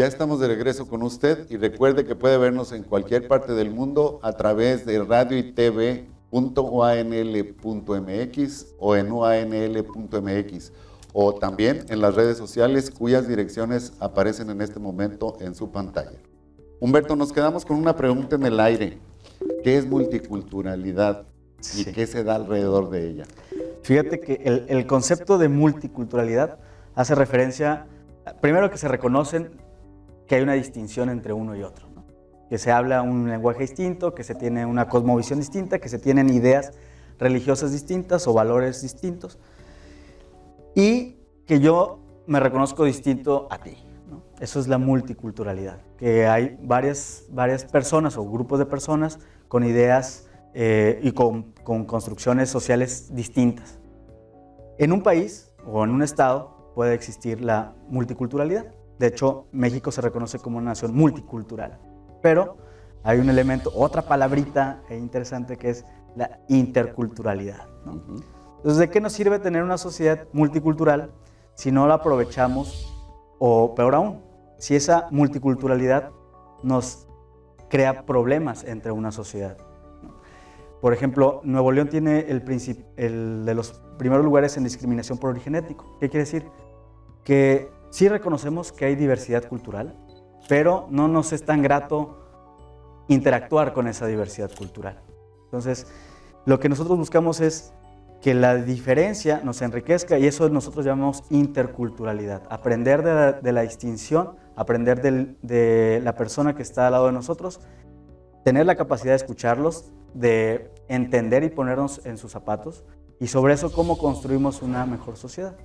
Ya estamos de regreso con usted y recuerde que puede vernos en cualquier parte del mundo a través de radioytv.uanl.mx o en uanl.mx o también en las redes sociales cuyas direcciones aparecen en este momento en su pantalla. Humberto, nos quedamos con una pregunta en el aire. ¿Qué es multiculturalidad y qué se da alrededor de ella? Fíjate que el concepto de multiculturalidad hace referencia, primero, que se reconocen que hay una distinción entre uno y otro, ¿no? Que se habla un lenguaje distinto, que se tiene una cosmovisión distinta, que se tienen ideas religiosas distintas o valores distintos, y que yo me reconozco distinto a ti, ¿no? Eso es la multiculturalidad, que hay varias personas o grupos de personas con ideas y con construcciones sociales distintas. En un país o en un estado puede existir la multiculturalidad. De hecho, México se reconoce como una nación multicultural, pero hay un elemento, otra palabrita interesante, que es la interculturalidad, ¿no? Entonces, ¿de qué nos sirve tener una sociedad multicultural si no la aprovechamos, o peor aún, si esa multiculturalidad nos crea problemas entre una sociedad? Por ejemplo, Nuevo León tiene el de los primeros lugares en discriminación por origen étnico. ¿Qué quiere decir? Que sí reconocemos que hay diversidad cultural, pero no nos es tan grato interactuar con esa diversidad cultural. Entonces, lo que nosotros buscamos es que la diferencia nos enriquezca, y eso nosotros llamamos interculturalidad. Aprender de la distinción, aprender de la persona que está al lado de nosotros, tener la capacidad de escucharlos, de entender y ponernos en sus zapatos, y sobre eso cómo construimos una mejor sociedad.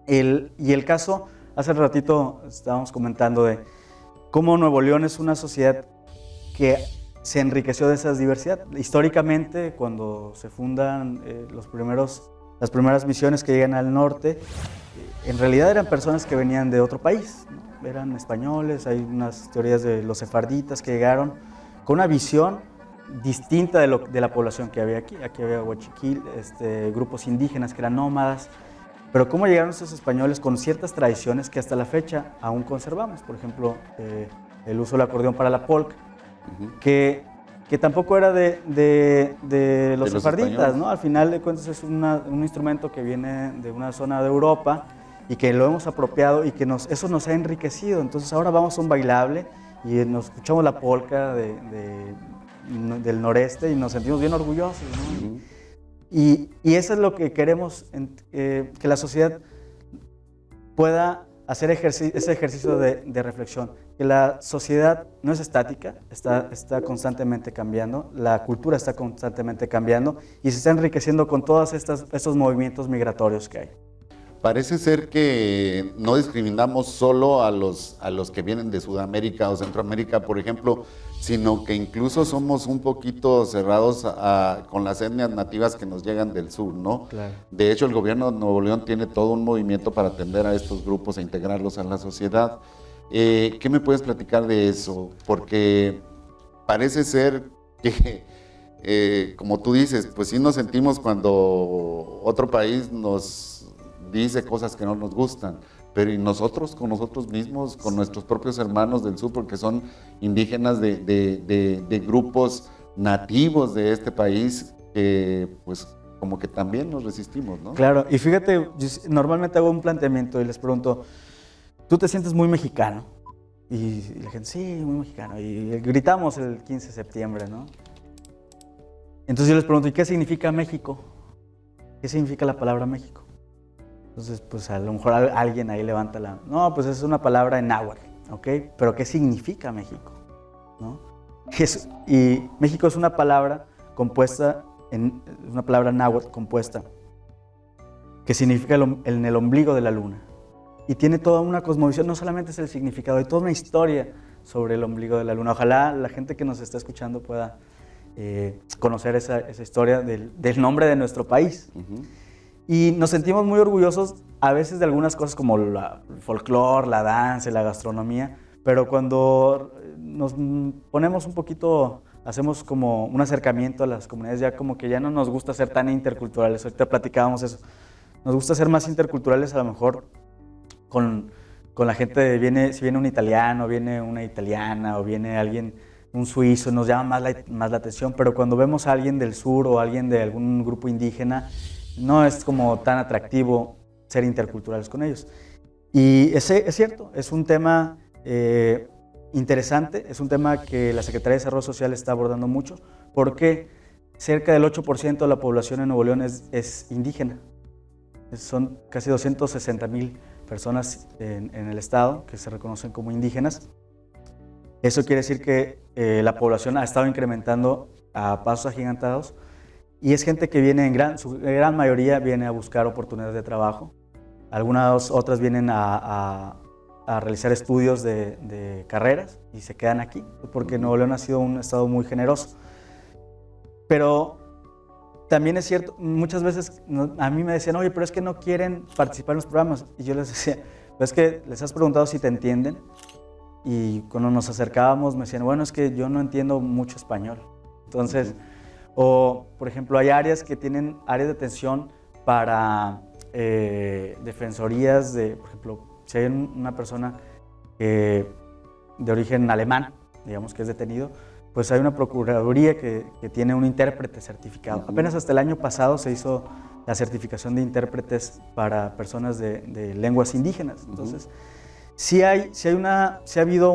Y el caso, hace ratito estábamos comentando de cómo Nuevo León es una sociedad que se enriqueció de esa diversidad. Históricamente, cuando se fundan las primeras misiones que llegan al norte, en realidad eran personas que venían de otro país, ¿no? Eran españoles. Hay unas teorías de los sefarditas que llegaron con una visión distinta de la población que había aquí. Aquí había huachiquil, grupos indígenas que eran nómadas. Pero cómo llegaron esos españoles con ciertas tradiciones que hasta la fecha aún conservamos. Por ejemplo, el uso del acordeón para la polca, que tampoco era de los sefarditas, ¿no? Al final de cuentas es un instrumento que viene de una zona de Europa y que lo hemos apropiado, y que eso nos ha enriquecido. Entonces ahora vamos a un bailable y nos escuchamos la polca del noreste y nos sentimos bien orgullosos, ¿no? Y eso es lo que queremos, que la sociedad pueda hacer ese ejercicio de reflexión. Que la sociedad no es estática, está constantemente cambiando, la cultura está constantemente cambiando y se está enriqueciendo con todos estos movimientos migratorios que hay. Parece ser que no discriminamos solo a los que vienen de Sudamérica o Centroamérica, por ejemplo, sino que incluso somos un poquito cerrados con las etnias nativas que nos llegan del sur, ¿no? Claro. De hecho, el gobierno de Nuevo León tiene todo un movimiento para atender a estos grupos e integrarlos a la sociedad. ¿Qué me puedes platicar de eso? Porque parece ser que, como tú dices, pues sí nos sentimos cuando otro país nos dice cosas que no nos gustan, pero y nosotros con nosotros mismos, con nuestros propios hermanos del sur, porque son indígenas de grupos nativos de este país, pues como que también nos resistimos, ¿no? Claro, y fíjate, yo normalmente hago un planteamiento y les pregunto, ¿tú te sientes muy mexicano? Y la gente, sí, muy mexicano, y gritamos el 15 de septiembre, ¿no? Entonces yo les pregunto, ¿y qué significa México? ¿Qué significa la palabra México? Entonces, pues a lo mejor alguien ahí levanta no, pues es una palabra en náhuatl, ¿ok? Pero ¿qué significa México? ¿No? Y México es una palabra compuesta, una palabra náhuatl compuesta, que significa en el ombligo de la luna. Y tiene toda una cosmovisión, no solamente es el significado, hay toda una historia sobre el ombligo de la luna. Ojalá la gente que nos está escuchando pueda conocer esa historia del nombre de nuestro país. Y nos sentimos muy orgullosos a veces de algunas cosas como el folclore, la danza, la gastronomía, pero cuando nos ponemos un poquito, hacemos como un acercamiento a las comunidades, ya como que ya no nos gusta ser tan interculturales. Ahorita platicábamos eso. Nos gusta ser más interculturales, a lo mejor con con la gente, si viene un italiano, viene una italiana o viene alguien, un suizo, nos llama más la atención, pero cuando vemos a alguien del sur o alguien de algún grupo indígena, no es como tan atractivo ser interculturales con ellos. Y es cierto, es un tema interesante, es un tema que la Secretaría de Desarrollo Social está abordando mucho, porque cerca del 8% de la población en Nuevo León es indígena. Son casi 260,000 personas en el estado que se reconocen como indígenas. Eso quiere decir que la población ha estado incrementando a pasos agigantados y es gente que viene, su gran mayoría viene a buscar oportunidades de trabajo. Algunas otras vienen a realizar estudios de carreras y se quedan aquí, porque Nuevo León ha sido un estado muy generoso. Pero también es cierto, muchas veces a mí me decían, oye, pero es que no quieren participar en los programas. Y yo les decía, pero es que les has preguntado si te entienden. Y cuando nos acercábamos me decían, bueno, es que yo no entiendo mucho español. Entonces, o por ejemplo, hay áreas que tienen áreas de atención para defensorías por ejemplo, si hay una persona de origen alemán, digamos que es detenido, pues hay una procuraduría que tiene un intérprete certificado. Apenas hasta el año pasado se hizo la certificación de intérpretes para personas de lenguas indígenas. Entonces, sí ha habido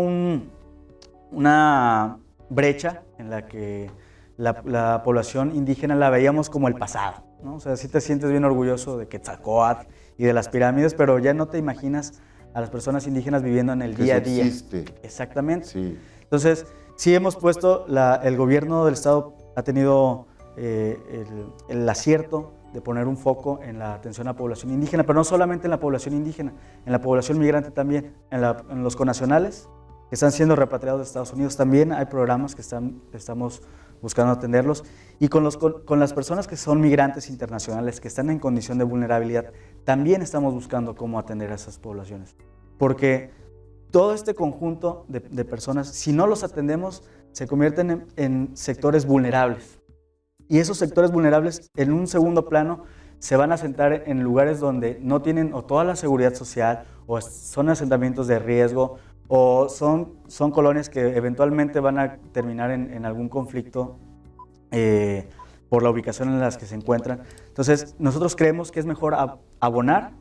una brecha en la que la población indígena la veíamos como el pasado, ¿no? O sea, sí te sientes bien orgulloso de Quetzalcóatl y de las pirámides, pero ya no te imaginas a las personas indígenas viviendo en el día a día. Existe. Exactamente. Sí. Entonces, sí hemos puesto, el gobierno del estado ha tenido el acierto de poner un foco en la atención a la población indígena, pero no solamente en la población indígena, en la población migrante también, en los connacionales que están siendo repatriados de Estados Unidos también hay programas que estamos buscando atenderlos, y con las personas que son migrantes internacionales que están en condición de vulnerabilidad también estamos buscando cómo atender a esas poblaciones, porque todo este conjunto de personas, si no los atendemos, se convierten en sectores vulnerables. Y esos sectores vulnerables, en un segundo plano, se van a asentar en lugares donde no tienen o toda la seguridad social, o son asentamientos de riesgo, o son colonias que eventualmente van a terminar en algún conflicto por la ubicación en las que se encuentran. Entonces, nosotros creemos que es mejor abonar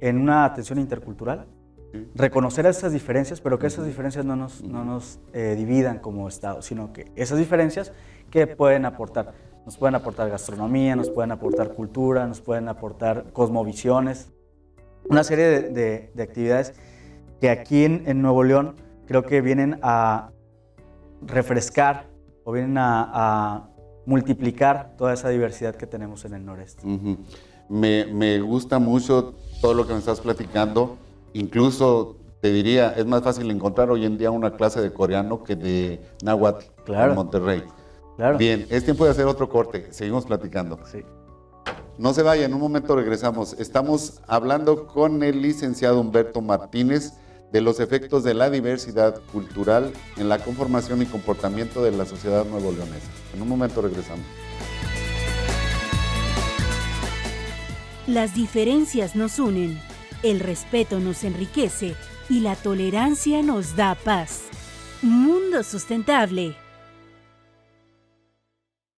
en una atención intercultural, reconocer esas diferencias, pero que esas diferencias no nos dividan como Estado, sino que esas diferencias que pueden aportar, nos pueden aportar gastronomía, nos pueden aportar cultura, nos pueden aportar cosmovisiones, una serie de actividades que aquí en Nuevo León creo que vienen a refrescar o vienen a multiplicar toda esa diversidad que tenemos en el noreste. Me gusta mucho todo lo que me estás platicando. Incluso te diría, es más fácil encontrar hoy en día una clase de coreano que de náhuatl en Monterrey. Claro. Bien, es tiempo de hacer otro corte. Seguimos platicando. Sí. No se vayan, en un momento regresamos. Estamos hablando con el licenciado Humberto Martínez de los efectos de la diversidad cultural en la conformación y comportamiento de la sociedad nuevoleonesa. En un momento regresamos. Las diferencias nos unen, el respeto nos enriquece y la tolerancia nos da paz. Mundo Sustentable.